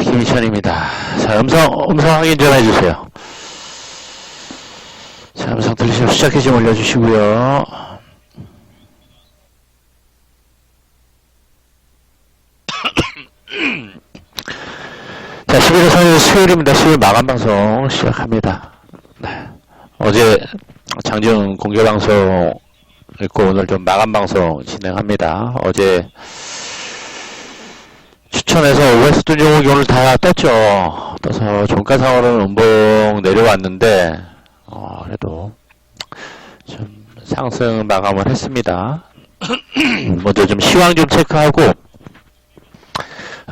김희천입니다. 자, 음성 확인 좀 해주세요. 자, 음성 들리시면 숫자키 좀 올려주시고요. 자, 11월 3일 수요일입니다. 수요일 마감방송 시작합니다. 네. 어제 장지훈 공개방송 있고 오늘 좀 마감방송 진행합니다. 어제 추천해서 OS 종목이 오늘 다 떴죠. 떠서 종가상으로는 음봉 내려왔는데 그래도 좀 상승 마감을 했습니다. 먼저 좀 시황 좀 체크하고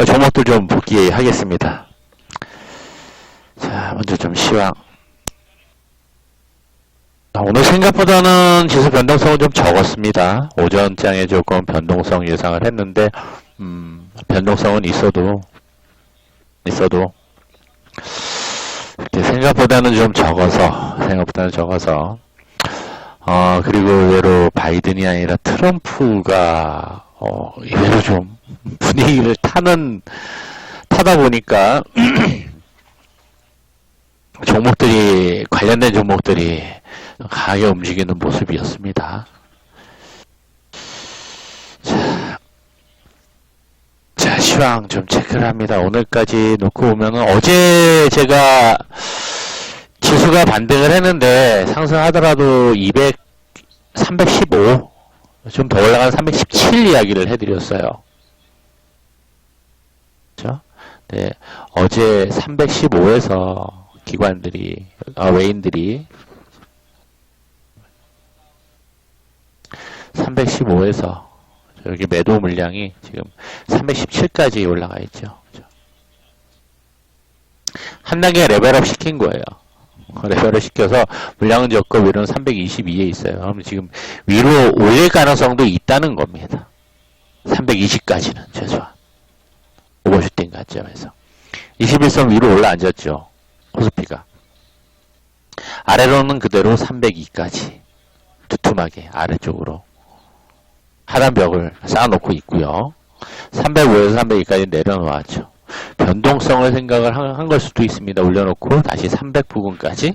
종목들 좀 복귀하겠습니다. 자, 먼저 좀 시황. 오늘 생각보다는 지수 변동성은 좀 적었습니다. 오전장에 조금 변동성 예상을 했는데 변동성은 있어도 이렇게 생각보다는 적어서 그리고 의외로 바이든이 아니라 트럼프가 의외로 좀 분위기를 타다 보니까 관련된 종목들이 강하게 움직이는 모습이었습니다. 자, 시황 좀 체크를 합니다. 오늘까지 놓고 보면은 어제 제가 지수가 반등을 했는데 상승하더라도 315, 좀 더 올라가는 317 이야기를 해드렸어요. 그렇죠? 네, 어제 315에서 외인들이 315에서 여기 매도 물량이 지금 317까지 올라가 있죠. 한 단계 레벨업 시킨 거예요. 레벨업 시켜서 물량은 적고 위로는 322에 있어요. 그럼 지금 위로 올릴 가능성도 있다는 겁니다. 320까지는 최소한. 오버슈팅 관점에서. 21선 위로 올라앉았죠. 코스피가. 아래로는 그대로 302까지. 두툼하게 아래쪽으로. 하단벽을 쌓아놓고 있고요. 305에서 302까지 내려놓았죠. 변동성을 생각을 한 걸 수도 있습니다. 올려놓고 다시 300 부근까지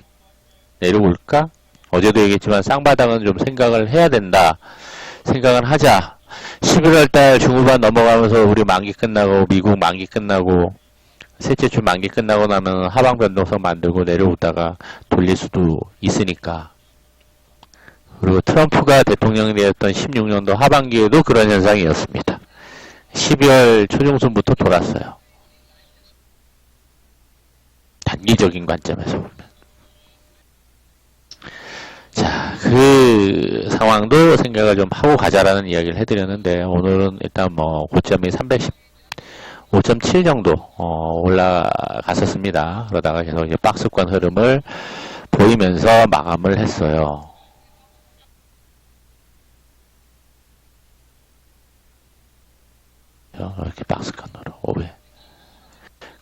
내려올까? 어제도 얘기했지만 쌍바닥은 좀 생각을 해야 된다. 생각을 하자. 11월달 중후반 넘어가면서 우리 만기 끝나고 미국 만기 끝나고 셋째 주 만기 끝나고 나면 하방 변동성 만들고 내려오다가 돌릴 수도 있으니까. 그리고 트럼프가 대통령이 되었던 16년도 하반기에도 그런 현상이었습니다. 12월 초중순부터 돌았어요. 단기적인 관점에서 보면. 자, 그 상황도 생각을 좀 하고 가자라는 이야기를 해드렸는데, 오늘은 일단 고점이 315.7 정도, 올라갔었습니다. 그러다가 계속 이제 박스권 흐름을 보이면서 마감을 했어요. 이렇게 박스권으로 5회.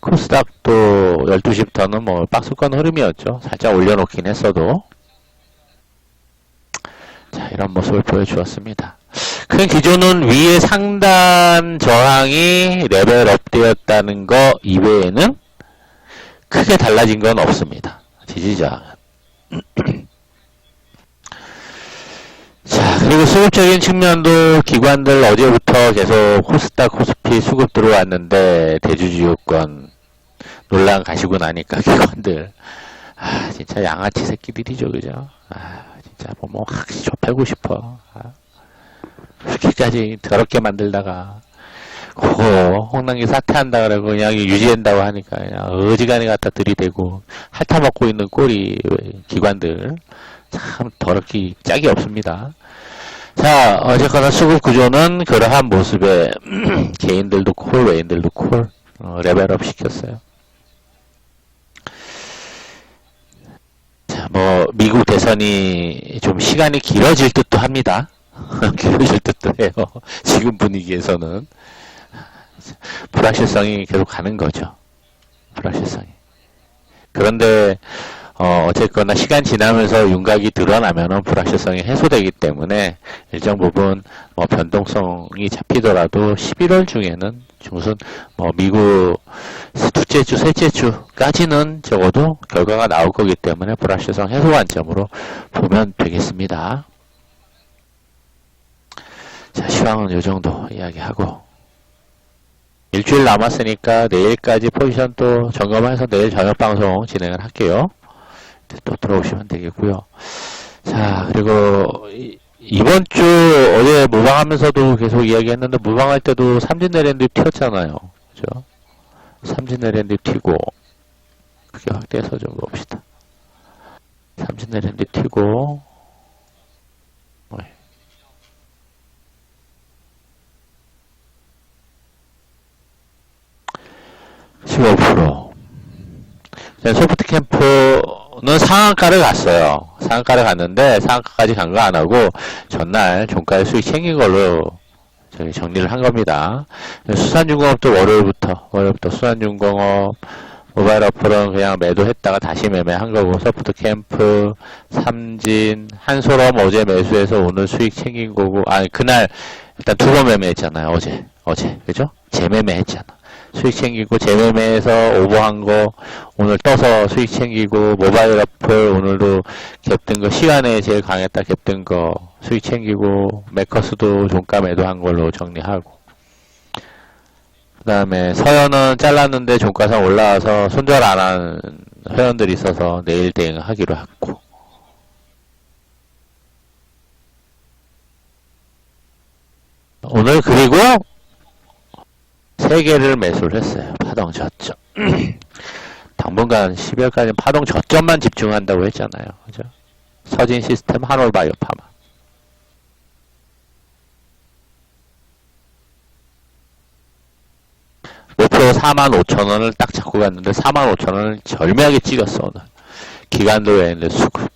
코스닥도 12시부터는 박스권 흐름이었죠. 살짝 올려놓긴 했어도. 자, 이런 모습을 보여주었습니다. 큰 기조는 위에 상단 저항이 레벨업 되었다는 거 이외에는 크게 달라진 건 없습니다. 지지저항은. 자, 그리고 수급적인 측면도 기관들 어제부터 계속 코스닥, 코스피 수급 들어왔는데 대주주요권 논란 가시고 나니까 기관들 진짜 양아치 새끼들이죠, 그죠? 진짜 확 좁히고 싶어. 그렇게까지 더럽게 만들다가 그거 홍남기 사퇴한다 그러고 그냥 유지한다고 하니까 그냥 어지간히 갖다 들이대고 핥아먹고 있는 꼴이 기관들 참 더럽기 짝이 없습니다. 자, 어쨌거나 수급 구조는 그러한 모습에 개인들도 콜, 외인들도 콜 레벨업 시켰어요. 자, 미국 대선이 좀 시간이 길어질 듯도 합니다. 길어질 듯도 해요. 지금 분위기에서는 불확실성이 계속 가는 거죠. 불확실성이. 그런데 어쨌거나 시간 지나면서 윤곽이 드러나면은 불확실성이 해소되기 때문에 일정 부분 변동성이 잡히더라도 11월 중에는 중순 미국 둘째 주, 셋째 주까지는 적어도 결과가 나올 거기 때문에 불확실성 해소 관점으로 보면 되겠습니다. 자, 시황은 요 정도 이야기하고, 일주일 남았으니까 내일까지 포지션 또 점검해서 내일 저녁 방송 진행을 할게요. 또 들어오시면 되겠고요. 자, 그리고 이번 주 어제 모방하면서도 계속 이야기했는데, 모방할 때도 삼진 내랜드 튀었잖아요. 그죠? 삼진 내랜드 튀고, 크게 확대해서 좀 봅시다. 삼진 내랜드 튀고, 15%. 소프트 캠프는 상한가를 갔어요. 상한가를 갔는데 상한가까지 간 거 안 하고 전날 종가의 수익 챙긴 걸로 저기 정리를 한 겁니다. 수산중공업도 월요일부터 수산중공업 모바일 어플은 그냥 매도했다가 다시 매매한 거고, 소프트 캠프, 삼진, 한솔업 어제 매수해서 오늘 수익 챙긴 거고, 아니 그날 일단 두 번 매매했잖아요. 어제 그죠? 재매매했잖아. 수익 챙기고, 재매매해서 오버한 거 오늘 떠서 수익 챙기고, 모바일 어플 오늘도 갭든 거, 시간에 제일 강했다 갭든 거 수익 챙기고, 매커스도 종가 매도한 걸로 정리하고, 그 다음에 서현은 잘랐는데 종가상 올라와서 손절 안 한 회원들이 있어서 내일 대응하기로 했고, 오늘 그리고 3개를 매수를 했어요. 파동 저점. 당분간 12월까지 파동 저점만 집중한다고 했잖아요. 그죠? 서진 시스템, 한올바이오 파마. 목표 45,000원을 딱 잡고 갔는데 45,000원을 절묘하게 찍었어, 오늘. 기관도에 수급.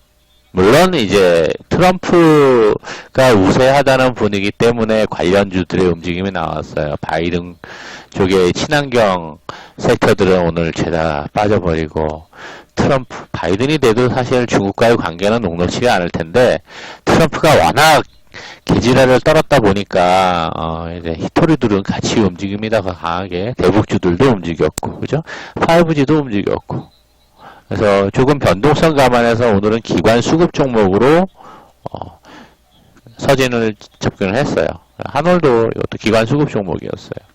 물론 이제 트럼프가 우세하다는 분위기 때문에 관련주들의 움직임이 나왔어요. 바이든 쪽의 친환경 섹터들은 오늘 죄다 빠져버리고, 트럼프, 바이든이 돼도 사실 중국과의 관계는 녹록치가 않을 텐데, 트럼프가 워낙 개지랄을 떨었다 보니까 이제 히토리들은 같이 움직입니다. 강하게 대북주들도 움직였고, 그죠? 5G도 움직였고. 그래서 조금 변동성 감안해서 오늘은 기관 수급 종목으로 서진을 접근을 했어요. 한올도 이것도 기관 수급 종목이었어요.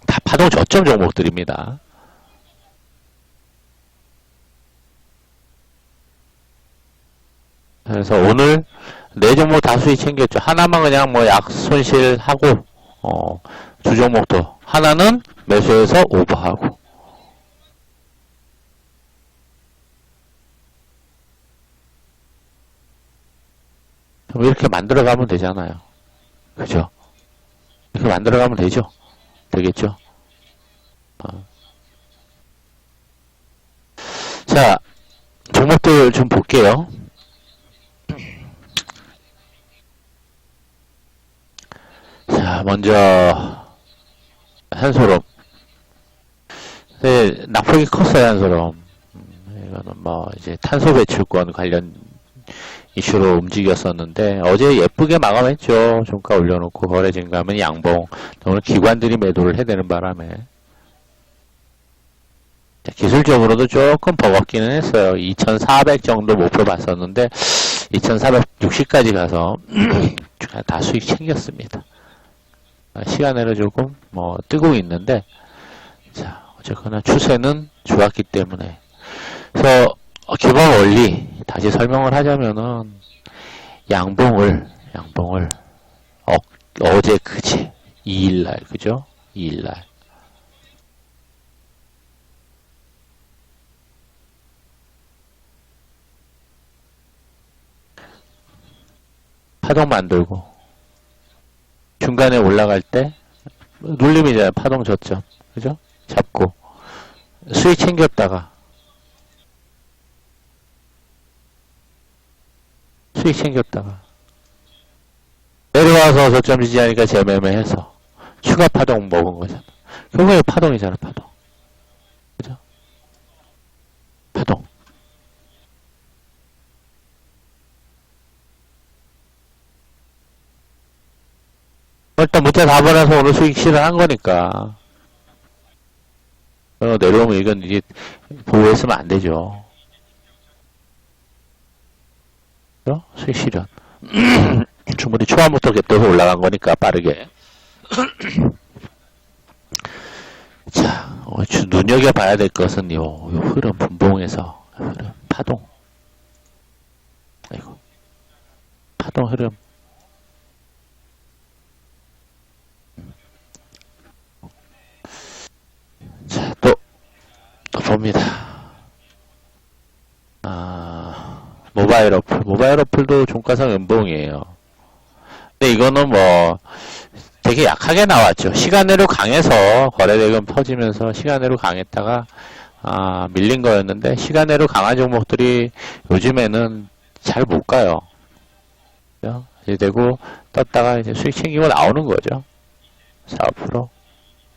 다 파동 저점 종목들입니다. 그래서 오늘 4종목 다 수익 챙겼죠. 하나만 그냥 뭐 약 손실하고, 두 종목도 하나는 매수해서 오버하고. 이렇게 만들어가면 되잖아요. 그죠? 이렇게 만들어가면 되죠? 되겠죠? 자, 종목들 좀 볼게요. 자, 먼저 한솔업. 네, 낙폭이 컸어요, 한솔업. 이거는 뭐 이제 탄소 배출권 관련 이슈로 움직였었는데 어제 예쁘게 마감했죠. 종가 올려놓고 거래 증가하면 양봉. 오늘 기관들이 매도를 해대는 바람에 기술적으로도 조금 버겁기는 했어요. 2400 정도 목표 봤었는데 2460까지 가서 다 수익 챙겼습니다. 시간으로 조금 뭐 뜨고 있는데, 자, 어쨌거나 추세는 좋았기 때문에. 그래서 기본 원리 다시 설명을 하자면은 양봉을 어제 그제 2일날, 그죠? 2일날 파동 만들고 중간에 올라갈 때 눌림이잖아요. 파동 저점, 그죠? 잡고 수익 챙겼다가 수익 챙겼다가 내려와서 저점 지지하니까 재매매해서 추가 파동 먹은 거잖아. 결국에 파동이잖아. 파동, 그죠? 파동. 일단 문자 다 보내서 오늘 수익 실현한 거니까 내려오면 이건 이게 보호했으면 안 되죠. 수익 실현. 충분히 초반부터 갭도서 올라간 거니까 빠르게. 자, 눈여겨봐야 될 것은 요 흐름, 분봉에서 흐름, 파동. 아이고, 파동 흐름. 자, 또 봅니다. 모바일 어플. 모바일 어플도 종가상 연봉이에요. 근데 이거는 뭐, 되게 약하게 나왔죠. 시간으로 강해서 거래대금 터지면서 시간으로 강했다가 밀린 거였는데 시간으로 강한 종목들이 요즘에는 잘 못 가요. 이제 되고 떴다가 이제 수익 챙기고 나오는 거죠. 4, 5%.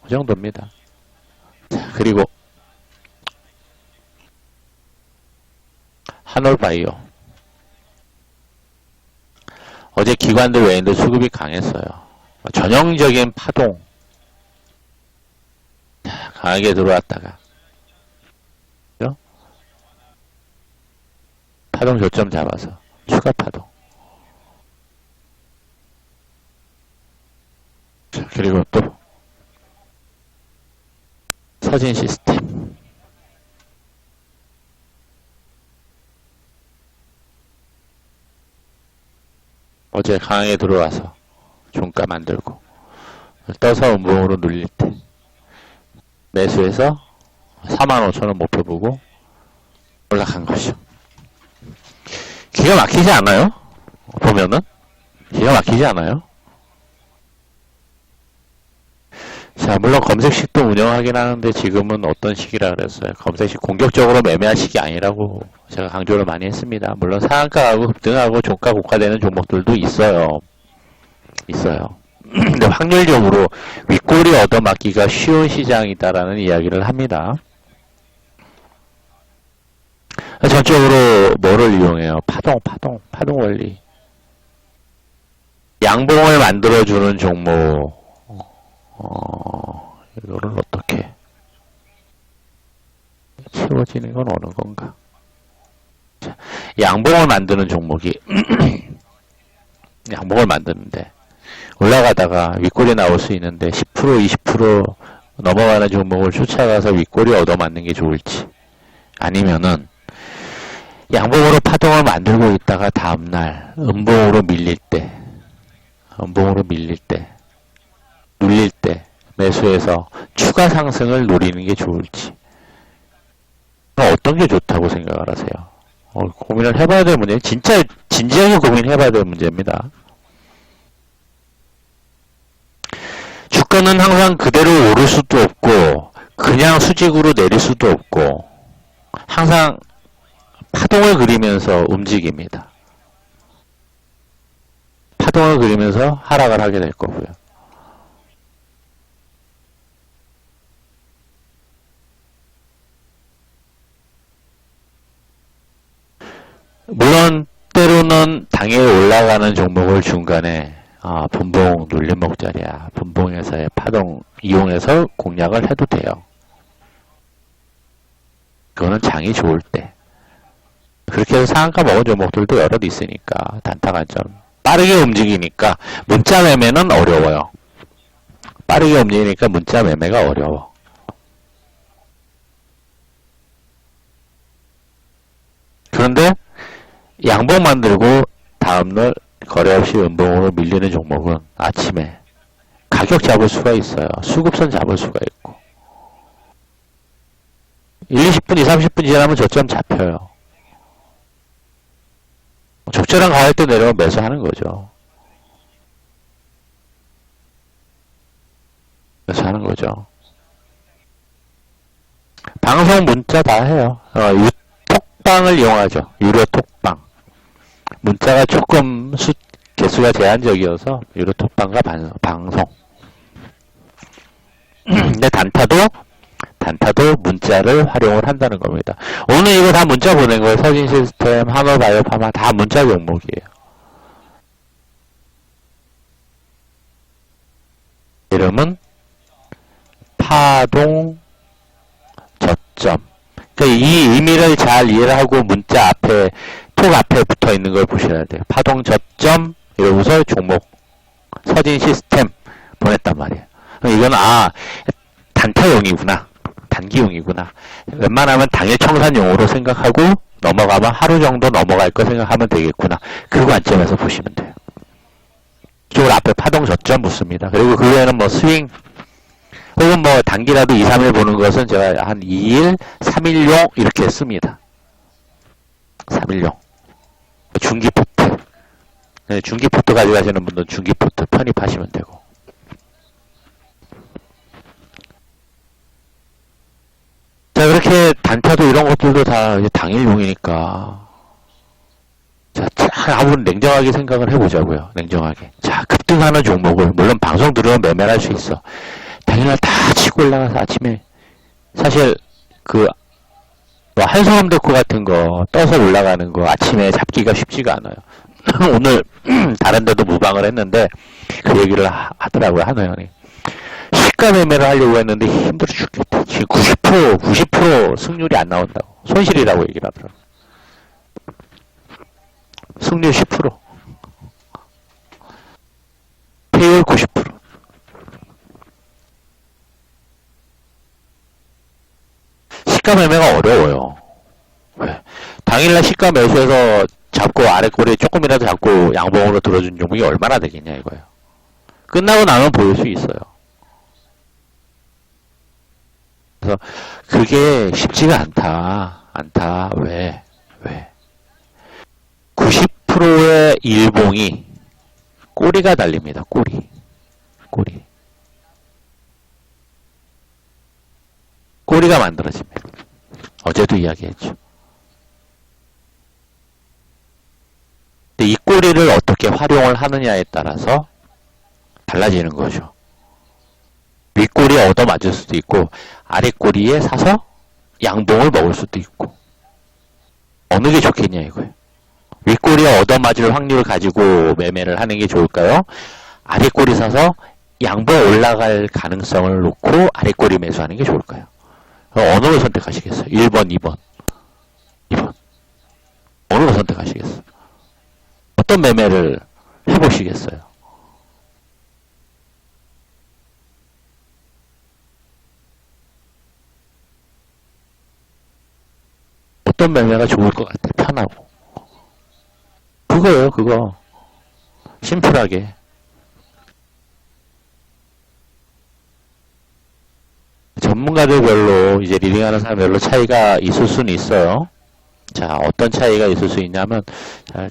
그 정도입니다. 자, 그리고 한올바이오. 어제 기관들 외인들 수급이 강했어요. 전형적인 파동. 강하게 들어왔다가 파동 저점 잡아서 추가 파동. 자, 그리고 또 서진 시스템. 어제 강하게 들어와서 종가 만들고 떠서 음봉으로 눌릴 때 매수해서 45,000원 목표 보고 올라간 것이죠. 기가 막히지 않아요? 보면은 기가 막히지 않아요? 자, 물론 검색식도 운영하긴 하는데 지금은 어떤 시기라 그랬어요. 검색식 공격적으로 매매할 시기 아니라고 제가 강조를 많이 했습니다. 물론 상한가하고 급등하고 종가 고가되는 종목들도 있어요. 근데 확률적으로 윗골이 얻어맞기가 쉬운 시장이다라는 이야기를 합니다. 전적으로 뭐를 이용해요? 파동 원리. 양봉을 만들어주는 종목. 이거를 어떻게 채워지는 건 어느 건가? 자, 양봉을 만드는 종목이 양봉을 만드는데 올라가다가 윗골이 나올 수 있는데 10% 20% 넘어가는 종목을 쫓아가서 윗골이 얻어맞는 게 좋을지, 아니면은 양봉으로 파동을 만들고 있다가 다음날 음봉으로 밀릴 때 눌릴 때 매수해서 추가 상승을 노리는 게 좋을지, 어떤 게 좋다고 생각을 하세요? 고민을 해봐야 될 문제, 진짜 진지하게 고민해봐야 될 문제입니다. 주가는 항상 그대로 오를 수도 없고 그냥 수직으로 내릴 수도 없고 항상 파동을 그리면서 움직입니다. 파동을 그리면서 하락을 하게 될 거고요. 물론 때로는 당일 올라가는 종목을 중간에 분봉 눌림목자리야, 분봉에서의 파동 이용해서 공략을 해도 돼요. 그거는 장이 좋을 때. 그렇게 해서 상한가 먹은 종목들도 여럿 있으니까 단타 관점. 빠르게 움직이니까 문자 매매는 어려워요. 빠르게 움직이니까 문자 매매가 어려워. 그런데 양봉 만들고 다음날 거래 없이 음봉으로 밀리는 종목은 아침에 가격 잡을 수가 있어요. 수급선 잡을 수가 있고 1, 20분, 2, 30분 지나면 저점 잡혀요. 적절한 가격대 내려오면 매수하는 거죠. 매수하는 거죠. 방송 문자 다 해요. 톡방을 이용하죠. 유료 톡방. 문자가 조금 개수가 제한적이어서 유료 톡방과 방송. 근데 단타도 문자를 활용을 한다는 겁니다. 오늘 이거 다 문자 보낸 거예요. 서진 시스템, 한올바이오, 파마 다 문자 종목이에요. 이름은 파동 이 의미를 잘 이해를 하고 문자 앞에, 톡 앞에 붙어 있는 걸 보셔야 돼요. 파동 저점, 이러고서 종목, 서진 시스템 보냈단 말이에요. 이건, 단타용이구나. 단기용이구나. 웬만하면 당일 청산용으로 생각하고 넘어가면 하루 정도 넘어갈 거 생각하면 되겠구나. 그 관점에서 보시면 돼요. 이쪽으로 앞에 파동 저점 붙습니다. 그리고 그 외에는 뭐 스윙, 혹은 뭐 단기라도 2, 3일 보는 것은 제가 한 2일, 3일용 이렇게 씁니다. 3일용. 중기포트. 네, 중기포트 가져가시는 분들은 중기포트 편입하시면 되고. 자, 그렇게 단타도 이런 것들도 다 당일용이니까. 자, 한번 냉정하게 생각을 해보자고요. 냉정하게. 자, 급등하는 종목을, 물론 방송 들으면 매매할 수 있어. 당일날 다 치고 올라가서 아침에, 사실, 뭐 한성암 데코 같은 거, 떠서 올라가는 거, 아침에 잡기가 쉽지가 않아요. 오늘, 다른 데도 무방을 했는데, 그 얘기를 하더라고요, 한 회원이. 시가 매매를 하려고 했는데 힘들어 죽겠다. 지금 90% 승률이 안 나온다고. 손실이라고 얘기를 하더라고요. 승률 10%. 페이올 90%. 시가 매매가 어려워요. 왜? 당일날 시가 매수해서 잡고 아래 꼬리에 조금이라도 잡고 양봉으로 들어준 종목이 얼마나 되겠냐 이거예요. 끝나고 나면 보일 수 있어요. 그래서 그게 쉽지가 않다. 왜? 90%의 일봉이 꼬리가 달립니다. 꼬리. 꼬리가 만들어집니다. 어제도 이야기했죠. 근데 이 꼬리를 어떻게 활용을 하느냐에 따라서 달라지는 거죠. 윗꼬리에 얻어맞을 수도 있고 아랫꼬리에 사서 양봉을 먹을 수도 있고 어느 게 좋겠냐 이거예요. 윗꼬리에 얻어맞을 확률을 가지고 매매를 하는 게 좋을까요? 아랫꼬리 사서 양봉 올라갈 가능성을 놓고 아랫꼬리 매수하는 게 좋을까요? 어느 걸 선택하시겠어요? 1번, 2번. 어느 걸 선택하시겠어요? 어떤 매매를 해보시겠어요? 어떤 매매가 좋을 것 같아요? 편하고. 그거예요, 그거. 심플하게. 전문가들별로, 이제 리딩하는 사람별로 차이가 있을 수는 있어요. 자, 어떤 차이가 있을 수 있냐면,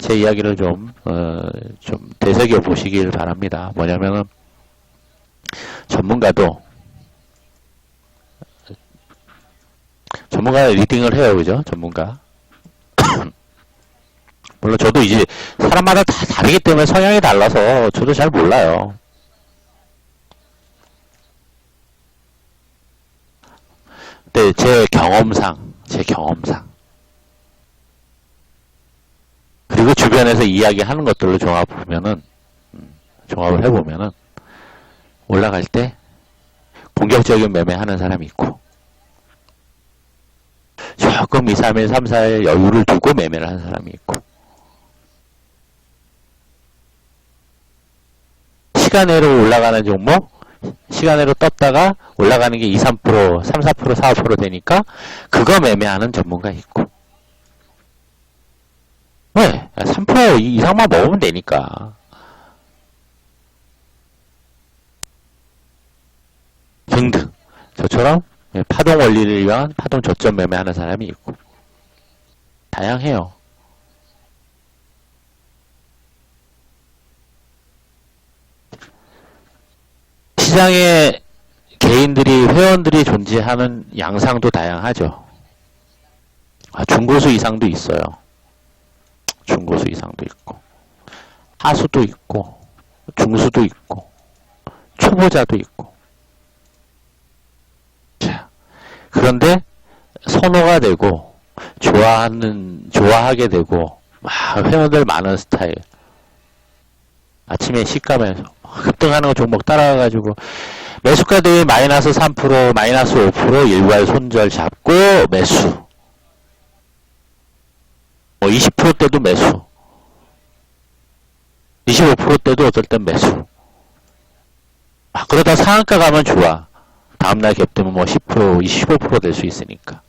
제 이야기를 좀 되새겨 보시길 바랍니다. 뭐냐면은, 전문가가 리딩을 해요, 그죠? 전문가. 물론 저도 이제 사람마다 다 다르기 때문에 성향이 달라서 저도 잘 몰라요. 근데 제 경험상 그리고 주변에서 이야기하는 것들로 종합을 해보면은 올라갈 때 공격적인 매매하는 사람이 있고 조금 2, 3일, 3, 4일 여유를 두고 매매를 하는 사람이 있고 시간으로 올라가는 종목 시간으로 떴다가 올라가는 게 2, 3%, 3, 4%, 4, 5% 되니까 그거 매매하는 전문가 있고 왜? 3% 이상만 먹으면 되니까 등등 저처럼 파동 원리를 위한 파동 저점 매매하는 사람이 있고 다양해요. 시장에 회원들이 존재하는 양상도 다양하죠. 중고수 이상도 있어요. 중고수 이상도 있고 하수도 있고 중수도 있고 초보자도 있고 자, 그런데 선호가 되고 좋아하게 되고 회원들 많은 스타일 아침에 시가면서 급등하는 종목 따라가가지고 매수가 대비 마이너스 3%, 마이너스 5% 일괄 손절 잡고 매수 뭐 20%대도 매수, 25%대도 어떨 땐 매수. 그러다 상한가 가면 좋아. 다음날 갭 뜨면 뭐 10%, 15% 될 수 있으니까.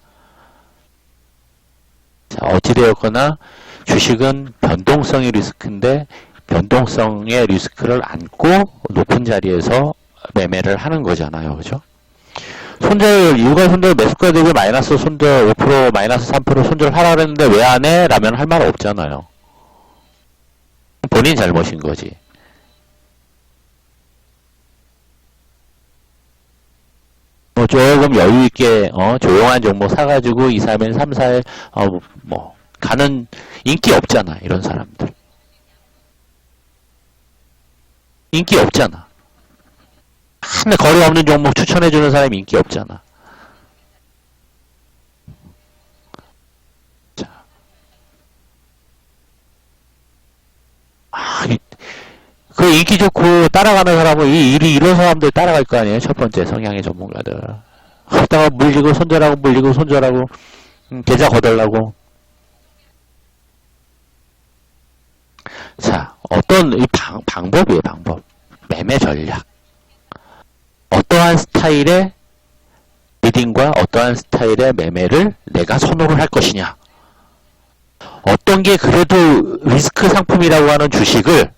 자, 어찌되었거나 주식은 변동성이 리스크인데 변동성의 리스크를 안고 높은 자리에서 매매를 하는 거잖아요. 그죠? 손절, 일괄 손절 매수가 되고 마이너스 손절 5%, 마이너스 3% 손절하라 그랬는데 왜 안 해? 라면 할 말 없잖아요. 본인 잘못인 거지. 뭐 조금 여유있게 조용한 종목 사가지고 2, 3일, 3, 4일 뭐 가는 인기 없잖아. 이런 사람들. 인기 없잖아. 하나 거래 없는 종목 추천해주는 사람이 인기 없잖아. 자. 그 인기 좋고 따라가는 사람은 이 일이 이런 사람들 따라갈 거 아니에요. 첫 번째 성향의 전문가들. 하다가 물리고 손절하고 물리고 손절하고 계좌 거덜나고. 자, 어떤 이 방법이에요. 방법. 매매 전략. 어떠한 스타일의 리딩과 어떠한 스타일의 매매를 내가 선호를 할 것이냐. 어떤 게 그래도 리스크 상품이라고 하는 주식을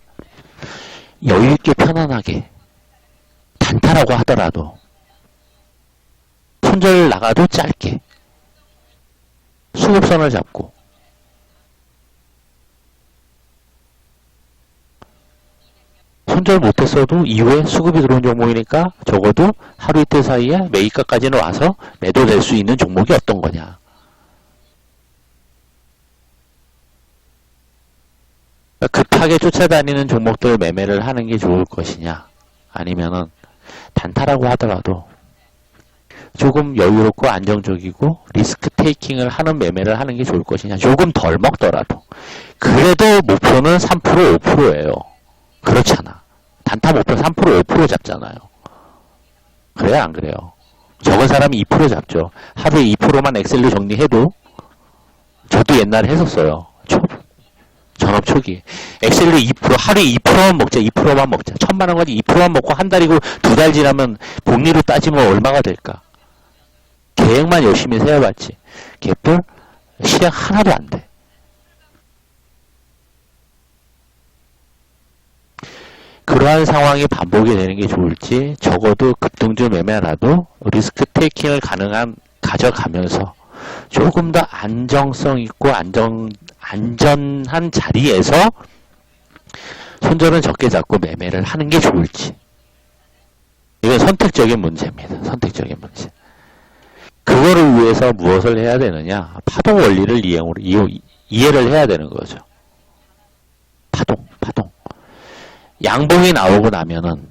여유있게 편안하게 단타라고 하더라도 손절 나가도 짧게 수급선을 잡고 손절 못했어도 이후에 수급이 들어온 종목이니까 적어도 하루 이틀 사이에 매입가까지는 와서 매도될 수 있는 종목이 어떤 거냐. 급하게 쫓아다니는 종목들 매매를 하는 게 좋을 것이냐, 아니면은 단타라고 하더라도 조금 여유롭고 안정적이고 리스크 테이킹을 하는 매매를 하는 게 좋을 것이냐. 조금 덜 먹더라도 그래도 목표는 3% 5%예요. 그렇잖아. 단타 목표 3% 5% 잡잖아요. 그래요 안 그래요? 적은 사람이 2% 잡죠. 하루에 2%만 엑셀로 정리해도 저도 옛날에 했었어요. 전업 초기. 엑셀로 2%, 하루에 2%만 먹자, 2%만 먹자. 1000만원 가지 2%만 먹고 한 달이고 2달 지나면 복리로 따지면 얼마가 될까? 계획만 열심히 세워봤지. 갯불 실행 하나도 안 돼. 그러한 상황이 반복이 되는 게 좋을지, 적어도 급등주 매매라도 리스크 테이킹을 가져가면서 조금 더 안정성 있고 안전한 자리에서 손절은 적게 잡고 매매를 하는 게 좋을지. 이건 선택적인 문제입니다. 선택적인 문제. 그거를 위해서 무엇을 해야 되느냐? 파동 원리를 이해를 해야 되는 거죠. 파동. 양봉이 나오고 나면은,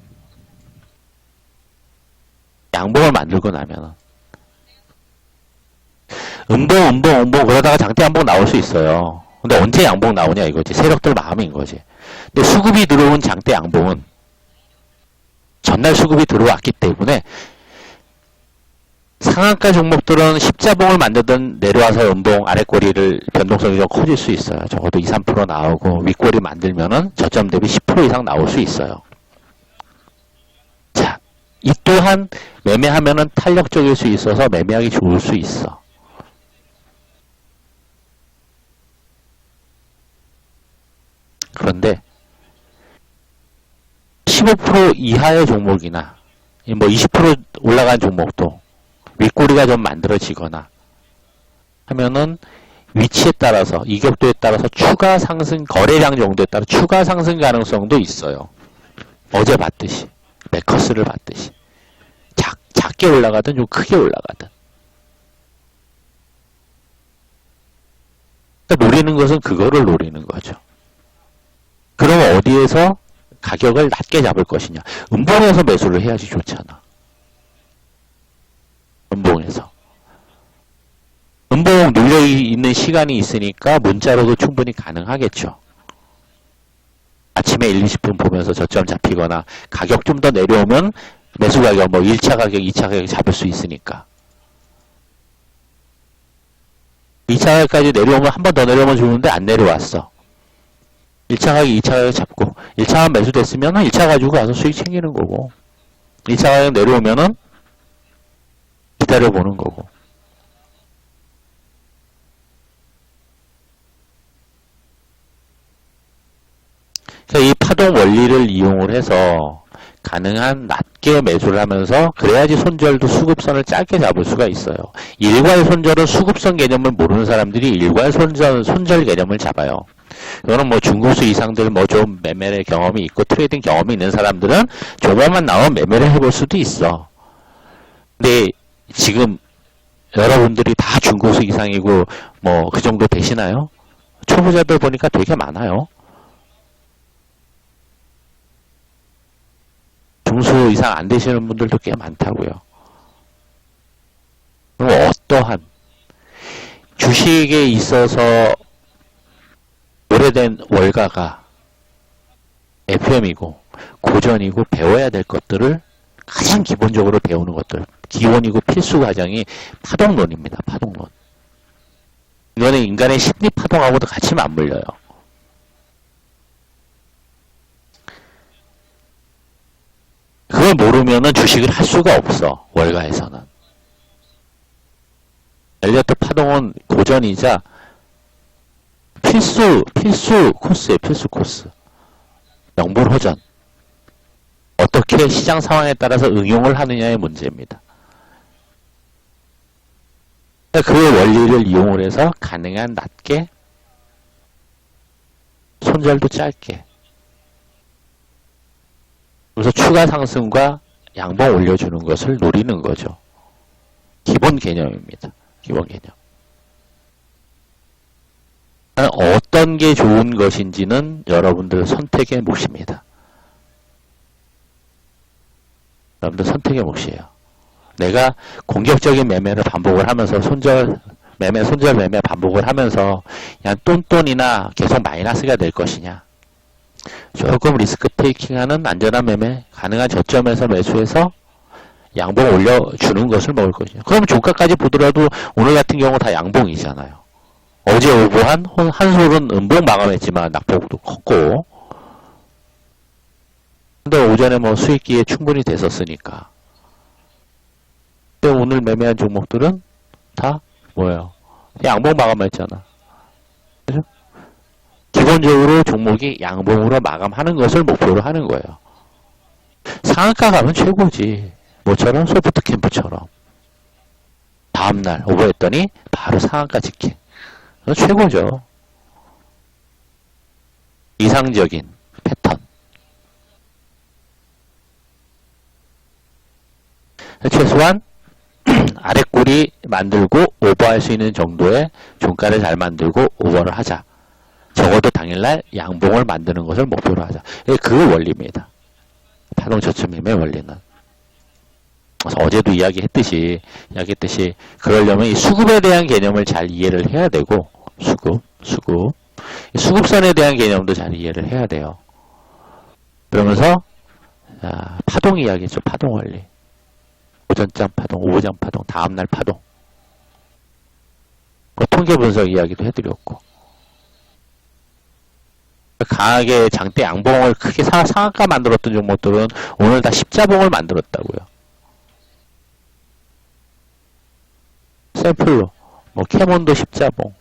양봉을 만들고 나면은, 음봉 그러다가 장대 한봉 나올 수 있어요. 근데 언제 양봉 나오냐 이거지. 세력들 마음인 거지. 근데 수급이 들어온 장대 양봉은 전날 수급이 들어왔기 때문에 상한가 종목들은 십자봉을 만들든 내려와서 음봉 아랫꼬리를 변동성이 좀 커질 수 있어요. 적어도 2, 3% 나오고 윗꼬리 만들면은 저점 대비 10% 이상 나올 수 있어요. 자, 이 또한 매매하면은 탄력적일 수 있어서 매매하기 좋을 수 있어. 그런데 15% 이하의 종목이나 뭐 20% 올라간 종목도 윗꼬리가 좀 만들어지거나 하면은 위치에 따라서, 이격도에 따라서 추가 상승, 거래량 정도에 따라 추가 상승 가능성도 있어요. 어제 봤듯이, 매커스를 봤듯이. 작게 올라가든 좀 크게 올라가든. 그러니까 노리는 것은 그거를 노리는 거죠. 그럼 어디에서 가격을 낮게 잡을 것이냐. 음봉에서 매수를 해야지 좋잖아. 음봉에서. 음봉 눌려있는 시간이 있으니까 문자로도 충분히 가능하겠죠. 아침에 1, 20분 보면서 저점 잡히거나 가격 좀 더 내려오면 매수 가격, 뭐 1차 가격, 2차 가격 잡을 수 있으니까. 2차 가격까지 내려오면 한 번 더 내려오면 좋은데 안 내려왔어. 1차 가격, 2차 가격 잡고 1차 가격 매수됐으면은 1차 가지고 가서 수익 챙기는 거고 2차 가격 내려오면은 기다려보는 거고. 그러니까 이 파동 원리를 이용을 해서 가능한 낮게 매수를 하면서 그래야지 손절도 수급선을 짧게 잡을 수가 있어요. 일괄 손절은 수급선 개념을 모르는 사람들이 일괄 손절 개념을 잡아요. 이거는 뭐 중고수 이상들 뭐 좀 매매의 경험이 있고 트레이딩 경험이 있는 사람들은 조금만 나오면 매매를 해볼 수도 있어. 근데 지금 여러분들이 다 중고수 이상이고 뭐 그 정도 되시나요? 초보자들 보니까 되게 많아요. 중수 이상 안 되시는 분들도 꽤 많다고요. 그럼 어떠한 주식에 있어서 오래된 월가가 FM이고 고전이고 배워야 될 것들을 가장 기본적으로 배우는 것들 기본이고 필수 과정이 파동론입니다. 파동론. 이거는 인간의 심리 파동하고도 같이 맞물려요. 그걸 모르면은 주식을 할 수가 없어. 월가에서는. 엘리어트 파동은 고전이자 필수 코스예요. 필수 코스. 명불허전. 어떻게 시장 상황에 따라서 응용을 하느냐의 문제입니다. 그 원리를 이용을 해서 가능한 낮게 손절도 짧게 그래서 추가 상승과 양봉 올려주는 것을 노리는 거죠. 기본 개념입니다. 기본 개념. 어떤 게 좋은 것인지는 여러분들 선택의 몫입니다. 여러분들 선택의 몫이에요. 내가 공격적인 매매를 반복을 하면서 손절 매매 반복을 하면서 그냥 똔똔이나 계속 마이너스가 될 것이냐. 조금 리스크 테이킹하는 안전한 매매, 가능한 저점에서 매수해서 양봉 올려주는 것을 먹을 것이냐. 그럼 종가까지 보더라도 오늘 같은 경우 다 양봉이잖아요. 어제 오보한 한솔은 음봉 마감했지만 낙폭도 컸고 근데 오전에 뭐 수익기에 충분히 됐었으니까. 근데 오늘 매매한 종목들은 다 뭐예요? 양봉 마감했잖아. 그죠? 기본적으로 종목이 양봉으로 마감하는 것을 목표로 하는 거예요. 상한가 가면 최고지. 뭐처럼? 소프트캠프처럼. 다음날 오버했더니 바로 상한가 직행. 최고죠. 이상적인 패턴. 최소한 아랫골이 만들고 오버할 수 있는 정도의 종가를 잘 만들고 오버를 하자. 적어도 당일날 양봉을 만드는 것을 목표로 하자. 그 원리입니다. 파동 저점 매매 원리는. 그래서 어제도 이야기했듯이 그러려면 이 수급에 대한 개념을 잘 이해를 해야 되고 수급선에 대한 개념도 잘 이해를 해야 돼요. 그러면서 파동 이야기죠. 파동 원리. 오전장 파동, 오후장 파동, 다음날 파동. 통계 분석 이야기도 해드렸고. 강하게 장대 양봉을 크게 상한가 만들었던 종목들은 오늘 다 십자봉을 만들었다고요. 샘플로 뭐 캐몬도 십자봉.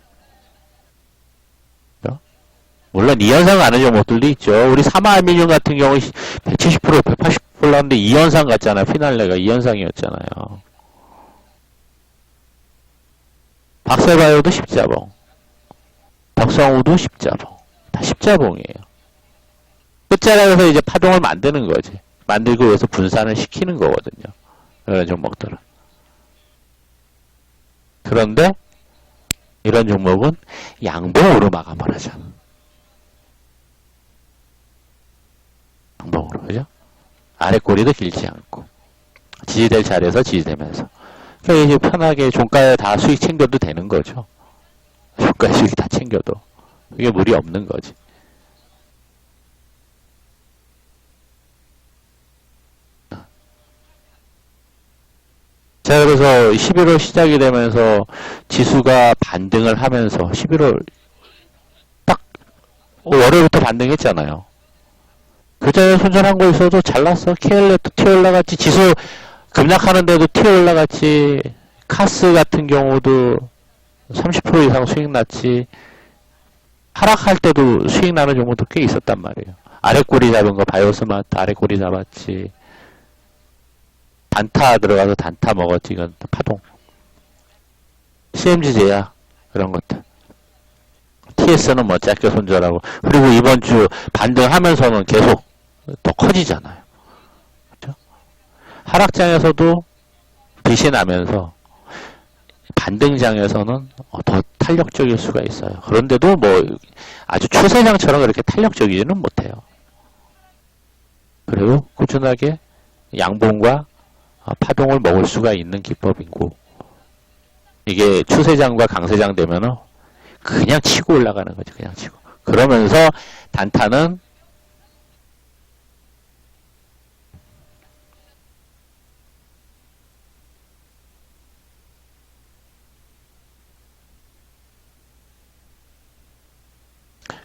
물론 2연상 가는 종목들도 있죠. 우리 사마알미늄 같은 경우 170% 180% 올랐는데 2연상 갔잖아요. 피날레가 2연상이었잖아요. 박세바이오도 십자봉. 덕성우도 십자봉. 다 십자봉이에요. 끝자락에서 이제 파동을 만드는 거지. 만들고 위해서 분산을 시키는 거거든요. 이런 종목들은. 그런데 이런 종목은 양봉으로 마감을 하죠. 양봉으로, 그죠? 아랫꼬리도 길지 않고 지지될 자리에서 지지되면서 그러니까 이제 편하게 종가에 다 수익 챙겨도 되는 거죠. 종가에 수익 다 챙겨도 그게 무리 없는 거지. 자, 그래서 11월 시작이 되면서 지수가 반등을 하면서 11월 딱 월요일부터 반등했잖아요. 그 전에 손절한 거 있어도 잘났어. KL도 튀어 올라갔지. 지수 급락하는데도 튀어 올라갔지. 카스 같은 경우도 30% 이상 수익 났지. 하락할 때도 수익 나는 종목도 꽤 있었단 말이에요. 아래 꼬리 잡은 거 바이오스마트 아래 꼬리 잡았지. 단타 들어가서 단타 먹었지. 이건 파동. CMG 제약 그런 것들. TS는 뭐 짧게 손절하고. 그리고 이번 주 반등하면서는 계속 더 커지잖아요. 그렇죠? 하락장에서도 빛이 나면서 반등장에서는 더 탄력적일 수가 있어요. 그런데도 뭐 아주 추세장처럼 그렇게 탄력적이지는 못해요. 그리고 꾸준하게 양봉과 파동을 먹을 수가 있는 기법이고, 이게 추세장과 강세장 되면은 그냥 치고 올라가는 거죠. 그냥 치고. 그러면서 단타는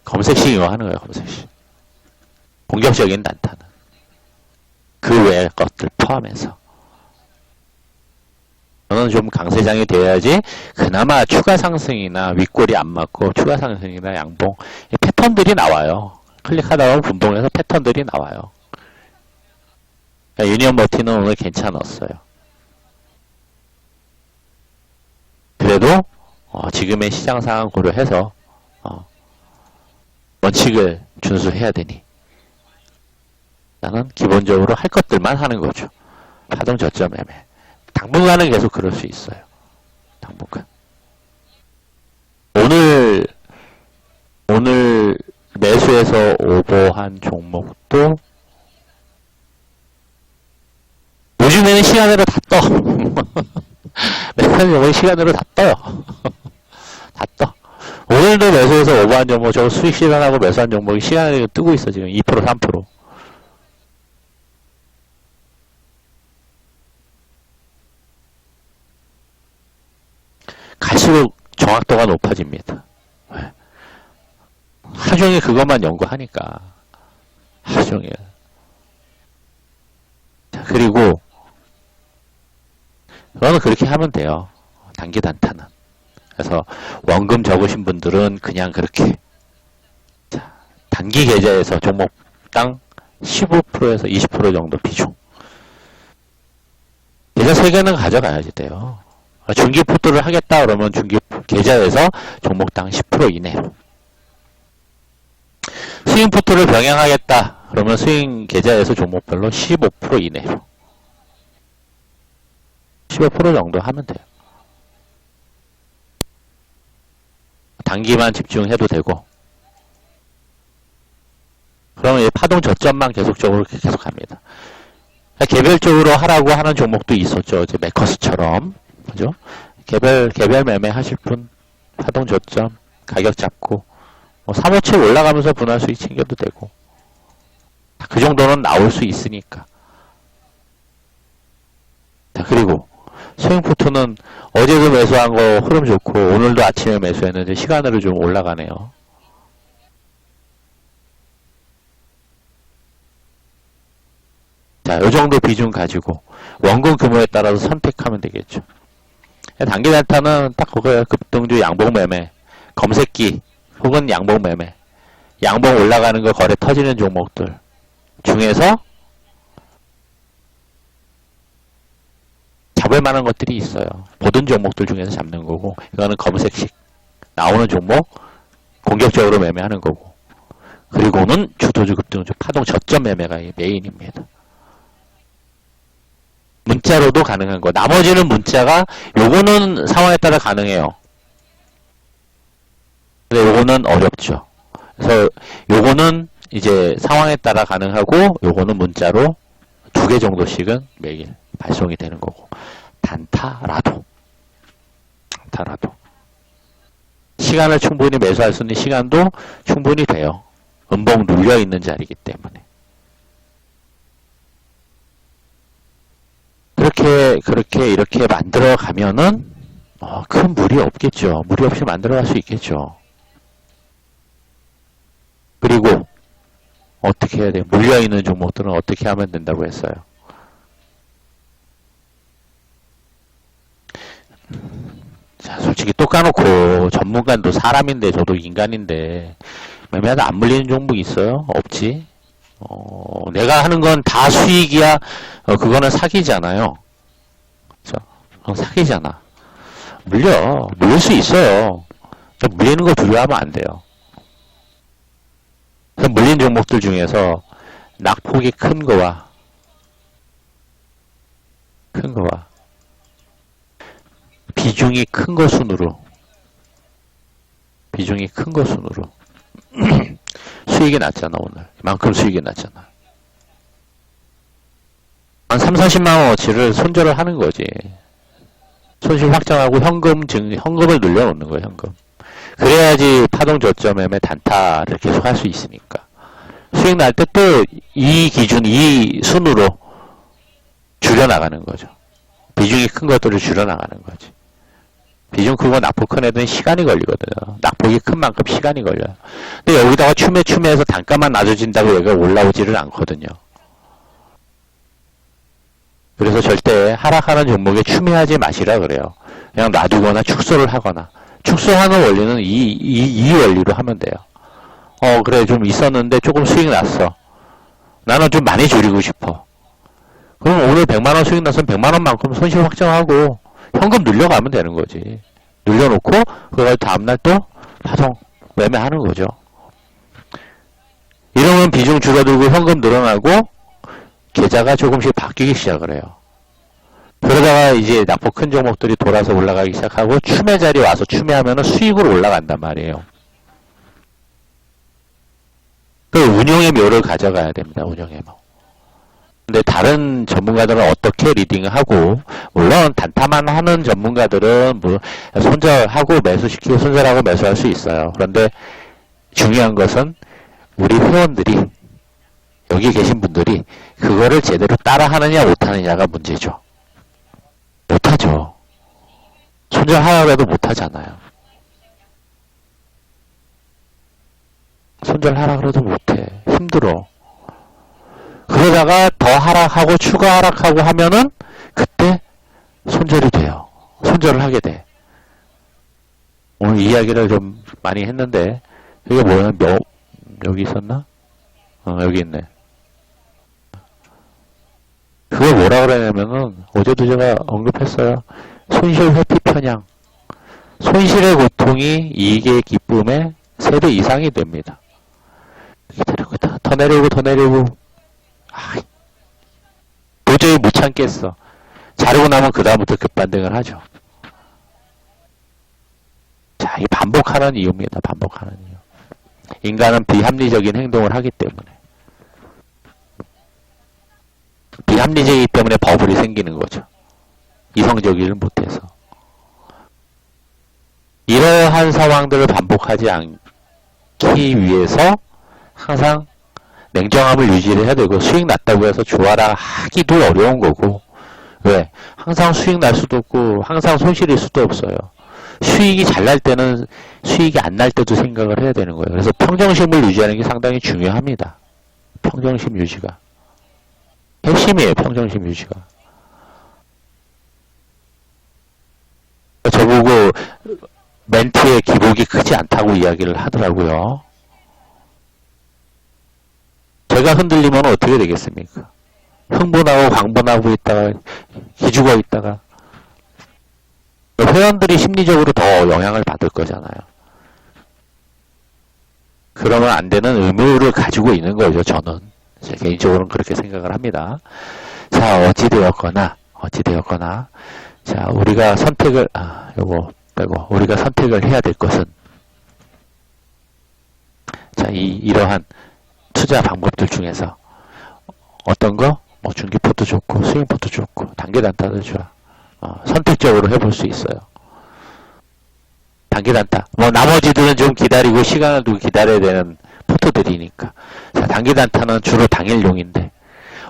검색식 이용하는 거예요. 검색식. 공격적인 단타는. 그 외의 것들 포함해서. 저는 좀 강세장이 돼야지 그나마 추가 상승이나 윗골이 안 맞고 추가 상승이나 양봉 패턴들이 나와요. 클릭하다 보면 분봉에서 패턴들이 나와요. 그러니까 유니언 머티는 오늘 괜찮았어요. 그래도 지금의 시장 상황 고려해서 원칙을 준수해야 되니 나는 기본적으로 할 것들만 하는 거죠. 파동 저점 매매. 당분간은 계속 그럴 수 있어요. 당분간. 오늘 매수해서 오버한 종목도 요즘에는 시간으로 다 떠. 매수한 종목이 시간으로 다 떠요. 다 떠. 오늘도 매수해서 오버한 종목, 저거 수익 실현하고 매수한 종목이 시간으로 뜨고 있어, 지금. 2%, 3%. 갈수록 정확도가 높아집니다. 하루 종일 그것만 연구하니까. 하루 종일. 자, 그리고, 그거는 그렇게 하면 돼요. 단기 단타는. 그래서 원금 적으신 분들은 그냥 그렇게. 자, 단기 계좌에서 종목당 15%에서 20% 정도 비중. 계좌 3개는 가져가야지 돼요. 중기 포트를 하겠다 그러면 중기 계좌에서 종목당 10% 이내로. 스윙 포트를 병행하겠다 그러면 스윙 계좌에서 종목별로 15% 이내로. 15% 정도 하면 돼요. 단기만 집중해도 되고. 그러면 이 파동 저점만 계속적으로 계속 합니다. 개별적으로 하라고 하는 종목도 있었죠. 이제 메커스처럼. 그죠? 개별 매매 하실 분, 파동 저점, 가격 잡고, 357 올라가면서 분할 수익 챙겨도 되고. 그 정도는 나올 수 있으니까. 자, 그리고, 스윙 포트는 어제도 매수한 거 흐름 좋고, 오늘도 아침에 매수했는데 시간으로 좀 올라가네요. 자, 요 정도 비중 가지고, 원금 규모에 따라서 선택하면 되겠죠. 단기 단타는 딱 그거예요. 급등주 양봉 매매, 검색기 혹은 양봉 매매, 양봉 올라가는 거 거래 터지는 종목들 중에서 잡을 만한 것들이 있어요. 모든 종목들 중에서 잡는 거고, 이거는 검색식 나오는 종목 공격적으로 매매하는 거고, 그리고는 주도주 급등주 파동 저점 매매가 메인입니다. 문자로도 가능한 거. 나머지는 문자가, 요거는 상황에 따라 가능해요. 근데 요거는 어렵죠. 그래서 요거는 이제 상황에 따라 가능하고, 요거는 문자로 2개 정도씩은 매일 발송이 되는 거고. 단타라도. 시간을 충분히 매수할 수 있는 시간도 충분히 돼요. 음봉 눌려있는 자리이기 때문에. 이렇게 만들어 가면은, 큰 무리 없겠죠. 무리 없이 만들어 갈 수 있겠죠. 그리고, 어떻게 해야 돼요? 물려있는 종목들은 어떻게 하면 된다고 했어요? 자, 솔직히 또 까놓고, 전문가도 사람인데, 저도 인간인데, 매매하다 안 물리는 종목 있어요? 없지. 내가 하는 건 다 수익이야. 그거는 사기잖아요. 그죠? 사기잖아. 물릴 수 있어요. 물리는 거 두려워하면 안 돼요. 그럼 물린 종목들 중에서 낙폭이 큰 거와 비중이 큰 거 순으로 수익이 낮잖아. 오늘 이만큼 수익이 낮잖아. 한 3, 40만원어치를 손절을 하는 거지. 손실 확정하고 현금을 늘려놓는 거예요. 현금. 그래야지 파동 저점 매매 단타를 계속 할 수 있으니까. 수익 날 때 또 이 기준, 이 순으로 줄여나가는 거죠. 비중이 큰 것들을 줄여나가는 거지. 비중 크고 낙폭 큰 애들은 시간이 걸리거든요. 낙폭이 큰 만큼 시간이 걸려요. 근데 여기다가 추매해서 단가만 낮아진다고 얘가 올라오지를 않거든요. 그래서 절대 하락하는 종목에 추매하지 마시라 그래요. 그냥 놔두거나 축소를 하거나. 축소하는 원리는 이 원리로 하면 돼요. 그래, 좀 있었는데 조금 수익 났어. 나는 좀 많이 줄이고 싶어. 그럼 오늘 100만원 수익 났으면 100만원만큼 손실 확정하고 현금 늘려가면 되는 거지. 늘려놓고 그걸 다음날 또 파동 매매하는 거죠. 이러면 비중 줄어들고 현금 늘어나고 계좌가 조금씩 바뀌기 시작을 해요. 그러다가 이제 낙폭 큰 종목들이 돌아서 올라가기 시작하고 추매 자리 와서 추매하면 수익으로 올라간단 말이에요. 그 운용의 묘를 가져가야 됩니다. 운용의 묘. 근데 다른 전문가들은 어떻게 리딩을 하고, 물론 단타만 하는 전문가들은 뭐 손절하고 매수시키고 손절하고 매수할 수 있어요. 그런데 중요한 것은 우리 회원들이, 여기 계신 분들이 그거를 제대로 따라 하느냐 못하느냐가 문제죠. 못하죠. 손절하라고 해도 못하잖아요. 손절하라 그래도 못해. 힘들어. 그러다가 더 하락하고 추가 하락하고 하면은 그때 손절이 돼요. 손절을 하게 돼. 오늘 이야기를 좀 많이 했는데 이게 뭐야? 여기 있었나? 여기 있네. 그걸 뭐라 그러냐면은 어제도 제가 언급했어요. 손실 회피 편향. 손실의 고통이 이익의 기쁨의 3배 이상이 됩니다. 기다리고 있다. 더 내리고. 도저히 못 참겠어. 자르고 나면 그 다음부터 급반등을 하죠. 자, 이 반복하는 이유입니다. 반복하는 이유. 인간은 비합리적인 행동을 하기 때문에. 비합리적이기 때문에 버블이 생기는 거죠. 이성적이를 못해서. 이러한 상황들을 반복하지 않기 위해서 항상 냉정함을 유지를 해야 되고, 수익 났다고 해서 좋아라 하기도 어려운 거고. 왜? 항상 수익 날 수도 없고 항상 손실일 수도 없어요. 수익이 잘 날 때는 수익이 안 날 때도 생각을 해야 되는 거예요. 그래서 평정심을 유지하는 게 상당히 중요합니다. 평정심 유지가 핵심이에요. 평정심 유지가. 저보고 멘트의 기복이 크지 않다고 이야기를 하더라고요. 제가 흔들리면 어떻게 되겠습니까? 흥분하고 광분하고 있다가 기죽어 있다가 회원들이 심리적으로 더 영향을 받을 거잖아요. 그러면 안 되는 의무를 가지고 있는 거죠. 저는 제 개인적으로는 그렇게 생각을 합니다. 자, 어찌되었거나 자, 우리가 선택을 요거 빼고 우리가 선택을 해야 될 것은, 자, 이러한 투자 방법들 중에서 어떤 거? 뭐 중기포도 좋고 스윙포도 좋고 단기 단타도 좋아. 선택적으로 해볼 수 있어요. 단기 단타. 뭐 나머지들은 좀 기다리고 시간을 두고 기다려야 되는 포트들이니까. 자, 단기 단타는 주로 당일용인데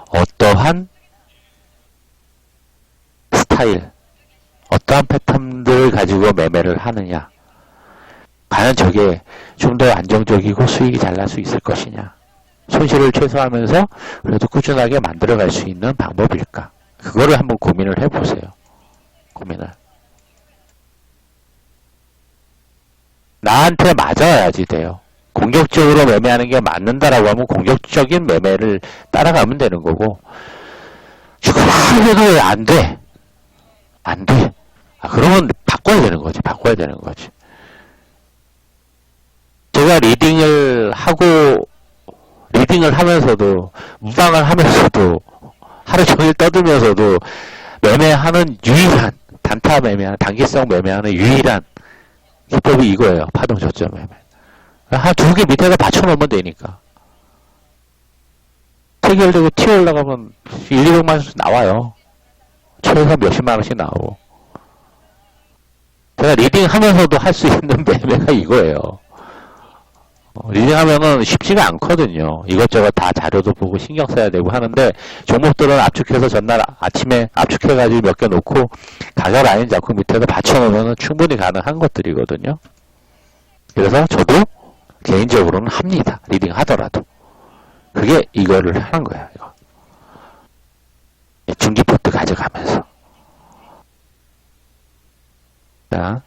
어떠한 스타일, 어떠한 패턴들을 가지고 매매를 하느냐, 과연 저게 좀 더 안정적이고 수익이 잘 날 수 있을 것이냐, 손실을 최소화하면서 그래도 꾸준하게 만들어갈 수 있는 방법일까, 그거를 한번 고민을 해보세요. 고민을. 나한테 맞아야지 돼요. 공격적으로 매매하는 게 맞는다라고 하면 공격적인 매매를 따라가면 되는 거고, 주가를 안 돼. 안 돼. 그러면 바꿔야 되는 거지. 바꿔야 되는 거지. 제가 리딩을 하면서도, 무방을 하면서도, 하루 종일 떠들면서도 매매하는 유일한, 단타 매매하는, 단기성 매매하는 유일한 기법이 이거예요. 파동 저점 매매. 한 두 개 밑에다 받쳐놓으면 되니까. 체결되고 튀어 올라가면 1, 200만 원씩 나와요. 최소 몇십만 원씩 나오고. 제가 리딩 하면서도 할 수 있는 매매가 이거예요. 리딩하면은 쉽지가 않거든요. 이것저것 다 자료도 보고 신경 써야 되고 하는데, 종목들은 압축해서 전날 아침에 압축해가지고 몇 개 놓고 가격 라인 잡고 밑에다 받쳐놓으면 충분히 가능한 것들이거든요. 그래서 저도 개인적으로는 합니다. 리딩 하더라도. 그게 이거를 하는 거야, 이거. 중기포트 가져가면서. 자,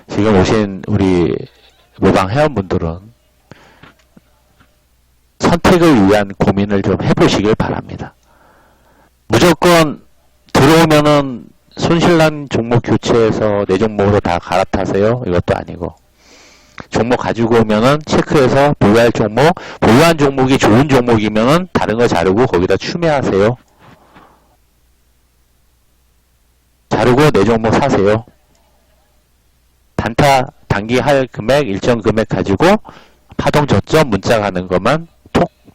지금 오신 우리 모방 회원분들은 선택을 위한 고민을 좀 해보시길 바랍니다. 무조건 들어오면은 손실난 종목 교체해서 내 종목으로 다 갈아타세요? 이것도 아니고, 종목 가지고 오면은 체크해서 보유할 종목, 보유한 종목이 좋은 종목이면은 다른 거 자르고 거기다 추매하세요. 자르고 내 종목 사세요. 단타 단기 할 금액, 일정 금액 가지고 파동 저점 문자 가는 것만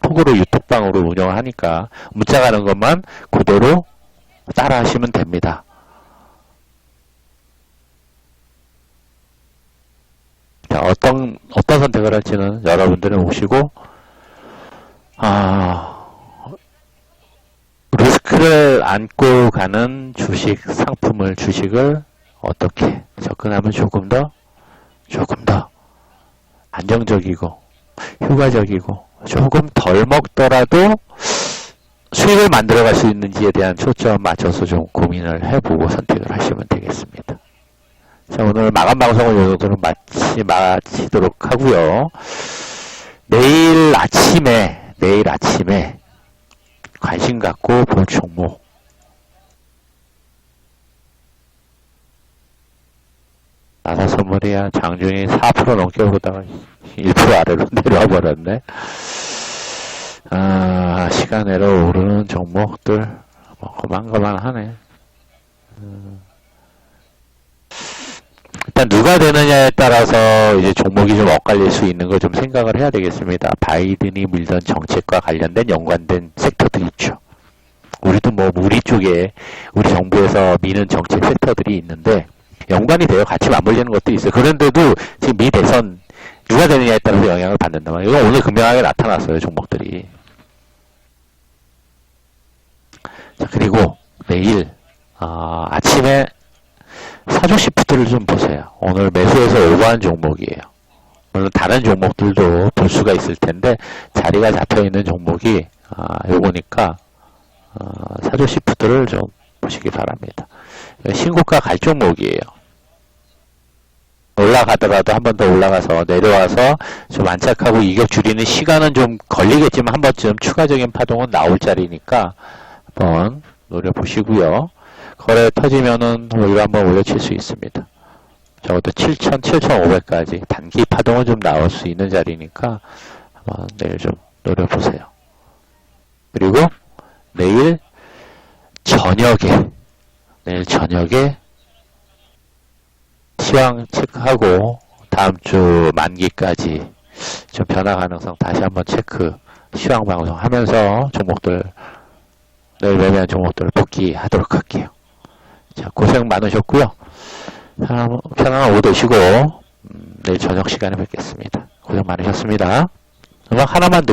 톡으로 유톡방으로 운영을 하니까 문자 가는 것만 그대로 따라 하시면 됩니다. 자, 어떤 선택을 할지는 여러분들은 오시고, 리스크를 안고 가는 주식을 어떻게 접근하면 조금 더 안정적이고, 효과적이고, 조금 덜 먹더라도 수익을 만들어갈 수 있는지에 대한 초점 맞춰서 좀 고민을 해보고 선택을 하시면 되겠습니다. 자, 오늘 마감 방송을 이 정도로 마치도록 하고요. 내일 아침에 관심 갖고 볼 종목. 나사선물이야. 장중이 4% 넘게 보다가 1% 아래로 내려와 버렸네. 시간으로 오르는 종목들 그만하네. 일단 누가 되느냐에 따라서 이제 종목이 좀 엇갈릴 수 있는 거 좀 생각을 해야 되겠습니다. 바이든이 밀던 정책과 관련된 연관된 섹터들이 있죠. 우리도 우리 쪽에 우리 정부에서 미는 정책 섹터들이 있는데 연관이 돼요. 같이 맞물리는 것도 있어요. 그런데도 지금 미 대선 누가 되느냐에 따라서 영향을 받는다 말이에요. 이건 오늘 극명하게 나타났어요. 종목들이. 자, 그리고 내일 아침에 사조 시프트를 좀 보세요. 오늘 매수해서 오버한 종목이에요. 물론 다른 종목들도 볼 수가 있을 텐데 자리가 잡혀있는 종목이 요거니까 사조 시프트를 좀 보시기 바랍니다. 신고가 갈 종목이에요. 올라가더라도 한 번 더 올라가서 내려와서 좀 안착하고 이격 줄이는 시간은 좀 걸리겠지만 한 번쯤 추가적인 파동은 나올 자리니까 한번 노려보시고요. 거래 터지면은 오히려 한번 올려칠 수 있습니다. 적어도 7,000, 7,500까지 단기 파동은 좀 나올 수 있는 자리니까 한번 내일 좀 노려보세요. 그리고 내일 저녁에 시황 체크하고 다음 주 만기까지 좀 변화 가능성 다시 한번 체크, 시황 방송 하면서 종목들, 내일 매매한 종목들 복귀하도록 할게요. 자, 고생 많으셨고요. 편안한 오후 되시고 내일 저녁 시간에 뵙겠습니다. 고생 많으셨습니다. 음악 하나만 듣고